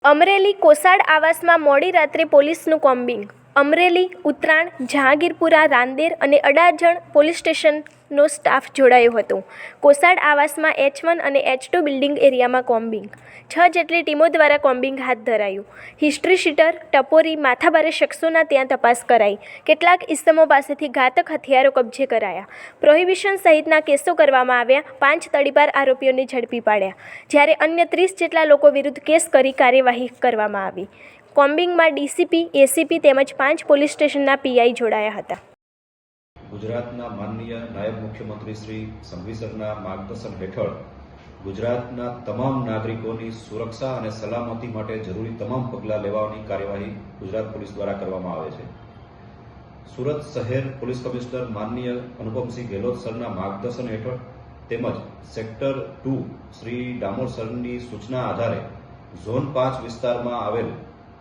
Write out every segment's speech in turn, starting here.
અમરેલી કોસાડ આવાસમાં મોડી રાત્રે પોલીસનું કોમ્બિંગ. અમરેલી, ઉત્તરાણ, જહાંગીરપુરા, રાંદેર અને અડાજણ પોલીસ સ્ટેશનનો સ્ટાફ જોડાયો હતો. કોસાડ આવાસમાં H1 અને H2 બિલ્ડિંગ એરિયામાં કોમ્બિંગ. 6 જેટલી ટીમો દ્વારા કોમ્બિંગ હાથ ધરાયું. હિસ્ટ્રી શીટર, ટપોરી, માથાભારે શખ્સોના ત્યાં તપાસ કરાઈ. કેટલાક ઇસમો પાસેથી ઘાતક હથિયારો કબજે કરાયા. પ્રોહિબિશન સહિતના કેસો કરવામાં આવ્યા. 5 તડીપાર આરોપીઓને ઝડપી પાડ્યા, જ્યારે અન્ય 30 જેટલા લોકો વિરુદ્ધ કેસ કરી કાર્યવાહી કરવામાં આવી. કોમ્બિંગમાં ડીસીપી, એસીપી તેમજ 5 પોલીસ સ્ટેશનના પીઆઈ જોડાયા હતા. ગુજરાતના માનનીય નાયબ મુખ્યમંત્રી શ્રી સંઘવી સરના માર્ગદર્શન હેઠળ ગુજરાતના તમામ નાગરિકોની સુરક્ષા અને સલામતી માટે જરૂરી તમામ પગલાં લેવાની કાર્યવાહી ગુજરાત પોલીસ દ્વારા કરવામાં આવે છે. સુરત શહેર પોલીસ કમિશનર માનનીય અનુપમસિંહ ગેહલોત સરના માર્ગદર્શન હેઠળ તેમજ સેક્ટર 2 શ્રી ડામોર સરની સૂચના આધારે ઝોન 5 વિસ્તારમાં આવેલ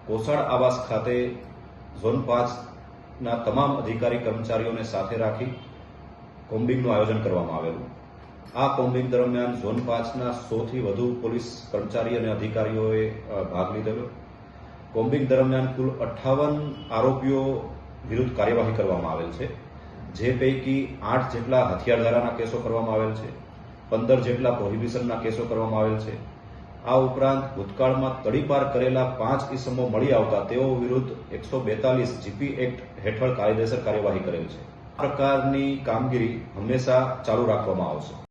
કોસાડ આવાસ ખાતે ઝોન 5ના તમામ અધિકારી કર્મચારીઓને સાથે રાખી કોમ્બિંગનું આયોજન કરવામાં આવેલું. આ કોમ્બિંગ દરમિયાન ઝોન 5ના 100થી વધુ પોલીસ કર્મચારી અને અધિકારીઓએ ભાગ લીધેલો. કોમ્બિંગ દરમિયાન કુલ 58 આરોપીઓ વિરુદ્ધ કાર્યવાહી કરવામાં આવેલ છે, જે પૈકી 8 જેટલા હથિયારધારાના કેસો કરવામાં આવેલ છે, 15 જેટલા પ્રોહિબિશનના કેસો કરવામાં આવેલ છે. આ ઉપરાંત ભૂતકાળમાં તડીપાર કરેલા 5 ઇસમો મળી આવતા તેઓ વિરુદ્ધ 142 જીપી એક્ટ હેઠળ કાયદેસર કાર્યવાહી કરેલ છે. આ પ્રકારની કામગીરી હંમેશા ચાલુ રાખવામાં આવશે.